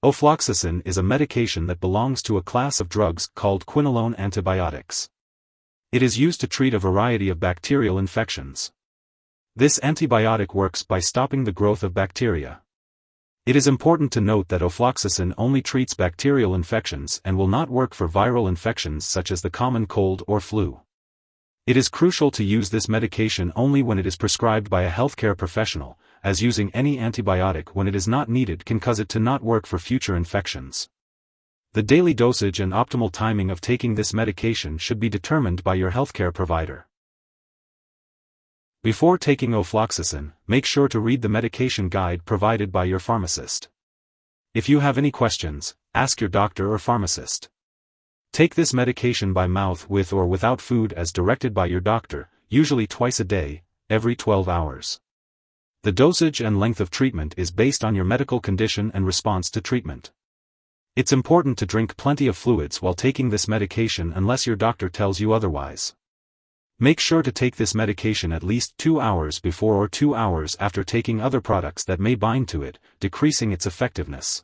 Ofloxacin is a medication that belongs to a class of drugs called quinolone antibiotics. It is used to treat a variety of bacterial infections. This antibiotic works by stopping the growth of bacteria. It is important to note that ofloxacin only treats bacterial infections and will not work for viral infections such as the common cold or flu. It is crucial to use this medication only when it is prescribed by a healthcare professional, as using any antibiotic when it is not needed can cause it to not work for future infections. The daily dosage and optimal timing of taking this medication should be determined by your healthcare provider. Before taking ofloxacin, make sure to read the medication guide provided by your pharmacist. If you have any questions, ask your doctor or pharmacist. Take this medication by mouth with or without food as directed by your doctor, usually twice a day, every 12 hours. The dosage and length of treatment is based on your medical condition and response to treatment. It's important to drink plenty of fluids while taking this medication unless your doctor tells you otherwise. Make sure to take this medication at least 2 hours before or 2 hours after taking other products that may bind to it, decreasing its effectiveness.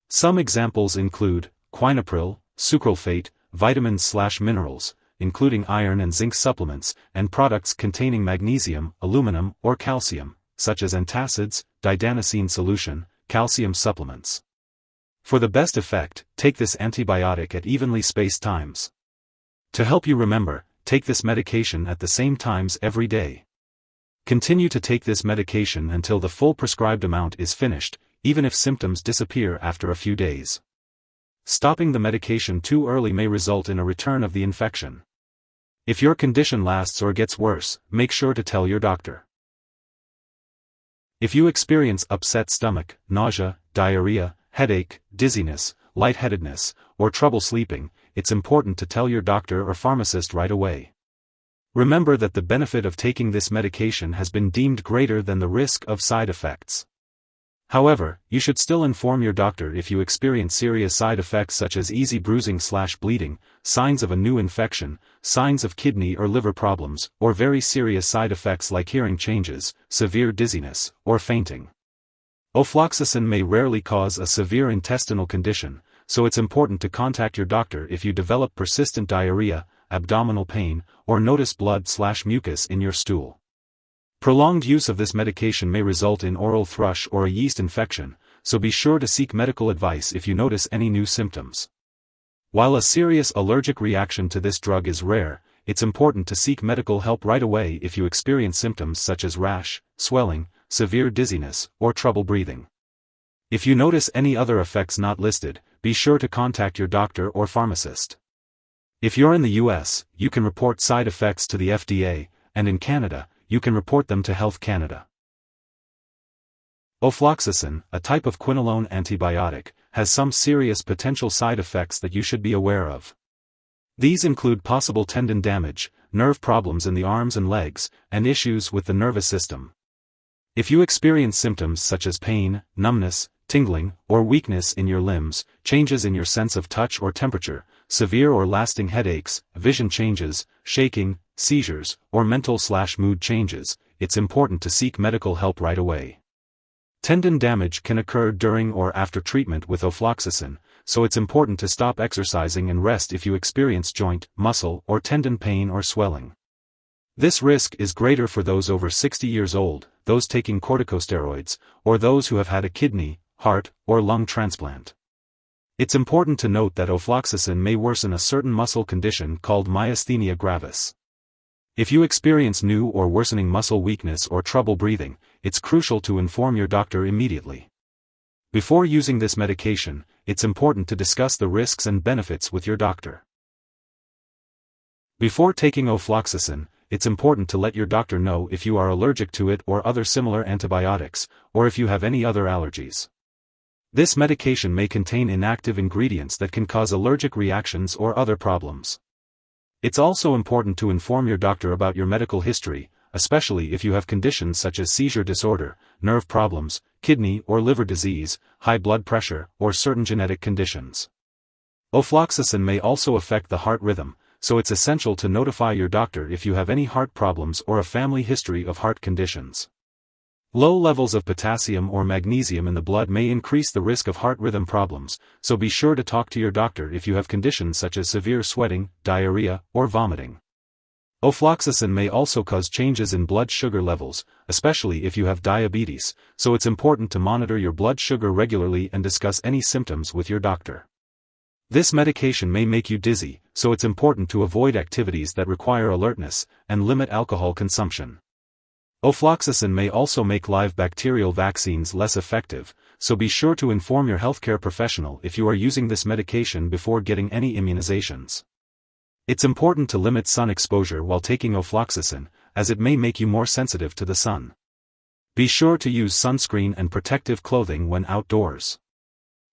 Some examples include quinapril, sucralfate, vitamins/minerals, including iron and zinc supplements, and products containing magnesium, aluminum, or calcium, such as antacids, didanosine solution, calcium supplements. For the best effect, take this antibiotic at evenly spaced times. To help you remember, take this medication at the same times every day. Continue to take this medication until the full prescribed amount is finished, even if symptoms disappear after a few days. Stopping the medication too early may result in a return of the infection. If your condition lasts or gets worse, make sure to tell your doctor. If you experience upset stomach, nausea, diarrhea, headache, dizziness, lightheadedness, or trouble sleeping, it's important to tell your doctor or pharmacist right away. Remember that the benefit of taking this medication has been deemed greater than the risk of side effects. However, you should still inform your doctor if you experience serious side effects such as easy bruising/bleeding, signs of a new infection, signs of kidney or liver problems, or very serious side effects like hearing changes, severe dizziness, or fainting. Ofloxacin may rarely cause a severe intestinal condition, so it's important to contact your doctor if you develop persistent diarrhea, abdominal pain, or notice blood/mucus in your stool. Prolonged use of this medication may result in oral thrush or a yeast infection, so be sure to seek medical advice if you notice any new symptoms. While a serious allergic reaction to this drug is rare, it's important to seek medical help right away if you experience symptoms such as rash, swelling, severe dizziness, or trouble breathing. If you notice any other effects not listed, be sure to contact your doctor or pharmacist. If you're in the US, you can report side effects to the FDA, and in Canada, you can report them to Health Canada. Ofloxacin, a type of quinolone antibiotic, has some serious potential side effects that you should be aware of. These include possible tendon damage, nerve problems in the arms and legs, and issues with the nervous system. If you experience symptoms such as pain, numbness, tingling, or weakness in your limbs, changes in your sense of touch or temperature, severe or lasting headaches, vision changes, shaking, seizures, or mental/mood changes, it's important to seek medical help right away. Tendon damage can occur during or after treatment with ofloxacin, so it's important to stop exercising and rest if you experience joint, muscle, or tendon pain or swelling. This risk is greater for those over 60 years old, those taking corticosteroids, or those who have had a kidney, heart, or lung transplant. It's important to note that ofloxacin may worsen a certain muscle condition called myasthenia gravis. If you experience new or worsening muscle weakness or trouble breathing, it's crucial to inform your doctor immediately. Before using this medication, it's important to discuss the risks and benefits with your doctor. Before taking ofloxacin, it's important to let your doctor know if you are allergic to it or other similar antibiotics, or if you have any other allergies. This medication may contain inactive ingredients that can cause allergic reactions or other problems. It's also important to inform your doctor about your medical history, especially if you have conditions such as seizure disorder, nerve problems, kidney or liver disease, high blood pressure, or certain genetic conditions. Ofloxacin may also affect the heart rhythm, so it's essential to notify your doctor if you have any heart problems or a family history of heart conditions. Low levels of potassium or magnesium in the blood may increase the risk of heart rhythm problems, so be sure to talk to your doctor if you have conditions such as severe sweating, diarrhea, or vomiting. Ofloxacin may also cause changes in blood sugar levels, especially if you have diabetes, so it's important to monitor your blood sugar regularly and discuss any symptoms with your doctor. This medication may make you dizzy, so it's important to avoid activities that require alertness, and limit alcohol consumption. Ofloxacin may also make live bacterial vaccines less effective, so be sure to inform your healthcare professional if you are using this medication before getting any immunizations. It's important to limit sun exposure while taking ofloxacin, as it may make you more sensitive to the sun. Be sure to use sunscreen and protective clothing when outdoors.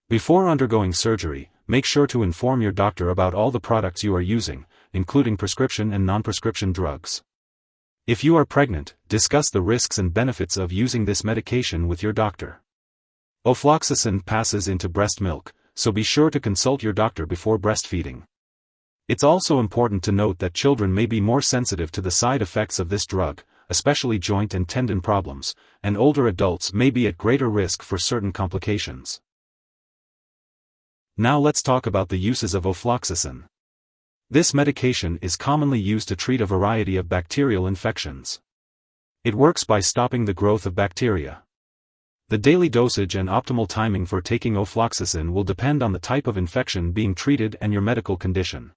Before undergoing surgery, make sure to inform your doctor about all the products you are using, including prescription and non-prescription drugs. If you are pregnant, discuss the risks and benefits of using this medication with your doctor. Ofloxacin passes into breast milk, so be sure to consult your doctor before breastfeeding. It's also important to note that children may be more sensitive to the side effects of this drug, especially joint and tendon problems, and older adults may be at greater risk for certain complications. Now let's talk about the uses of ofloxacin. This medication is commonly used to treat a variety of bacterial infections. It works by stopping the growth of bacteria. The daily dosage and optimal timing for taking ofloxacin will depend on the type of infection being treated and your medical condition.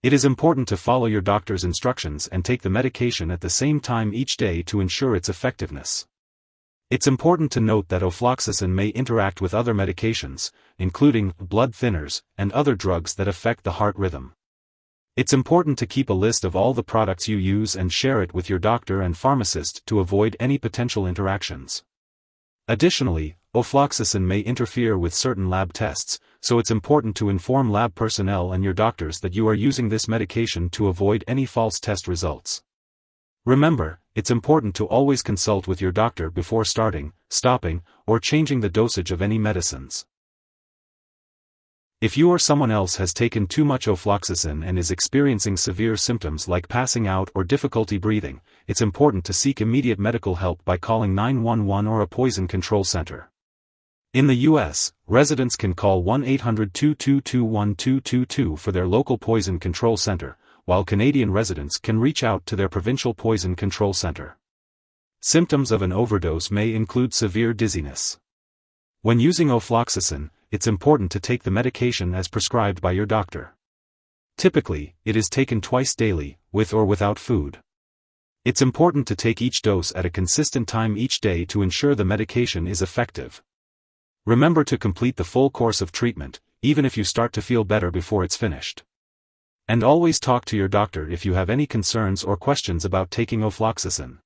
It is important to follow your doctor's instructions and take the medication at the same time each day to ensure its effectiveness. It's important to note that ofloxacin may interact with other medications, including blood thinners and other drugs that affect the heart rhythm. It's important to keep a list of all the products you use and share it with your doctor and pharmacist to avoid any potential interactions. Additionally, ofloxacin may interfere with certain lab tests, so it's important to inform lab personnel and your doctors that you are using this medication to avoid any false test results. Remember, it's important to always consult with your doctor before starting, stopping, or changing the dosage of any medicines. If you or someone else has taken too much ofloxacin and is experiencing severe symptoms like passing out or difficulty breathing, it's important to seek immediate medical help by calling 911 or a poison control center. In the U.S., residents can call 1-800-222-1222 for their local poison control center, while Canadian residents can reach out to their provincial poison control center. Symptoms of an overdose may include severe dizziness. When using ofloxacin, it's important to take the medication as prescribed by your doctor. Typically, it is taken twice daily, with or without food. It's important to take each dose at a consistent time each day to ensure the medication is effective. Remember to complete the full course of treatment, even if you start to feel better before it's finished. And always talk to your doctor if you have any concerns or questions about taking ofloxacin.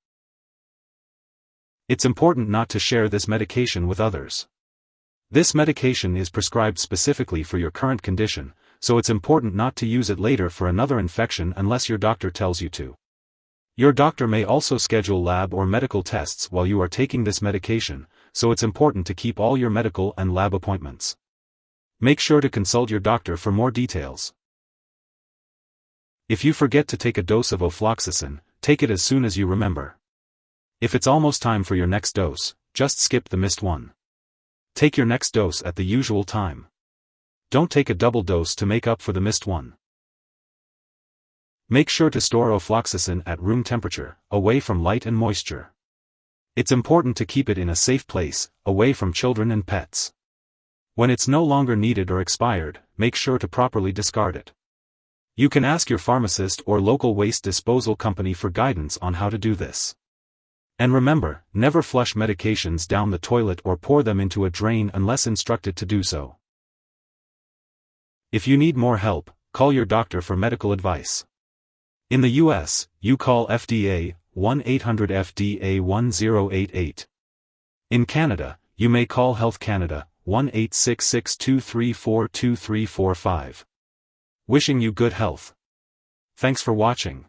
It's important not to share this medication with others. This medication is prescribed specifically for your current condition, so it's important not to use it later for another infection unless your doctor tells you to. Your doctor may also schedule lab or medical tests while you are taking this medication, so it's important to keep all your medical and lab appointments. Make sure to consult your doctor for more details. If you forget to take a dose of ofloxacin, take it as soon as you remember. If it's almost time for your next dose, just skip the missed one. Take your next dose at the usual time. Don't take a double dose to make up for the missed one. Make sure to store ofloxacin at room temperature, away from light and moisture. It's important to keep it in a safe place, away from children and pets. When it's no longer needed or expired, make sure to properly discard it. You can ask your pharmacist or local waste disposal company for guidance on how to do this. And remember, never flush medications down the toilet or pour them into a drain unless instructed to do so. If you need more help, call your doctor for medical advice. In the U.S., you call FDA, 1-800-FDA-1088. In Canada, you may call Health Canada, 1-866-234-2345. Wishing you good health. Thanks for watching.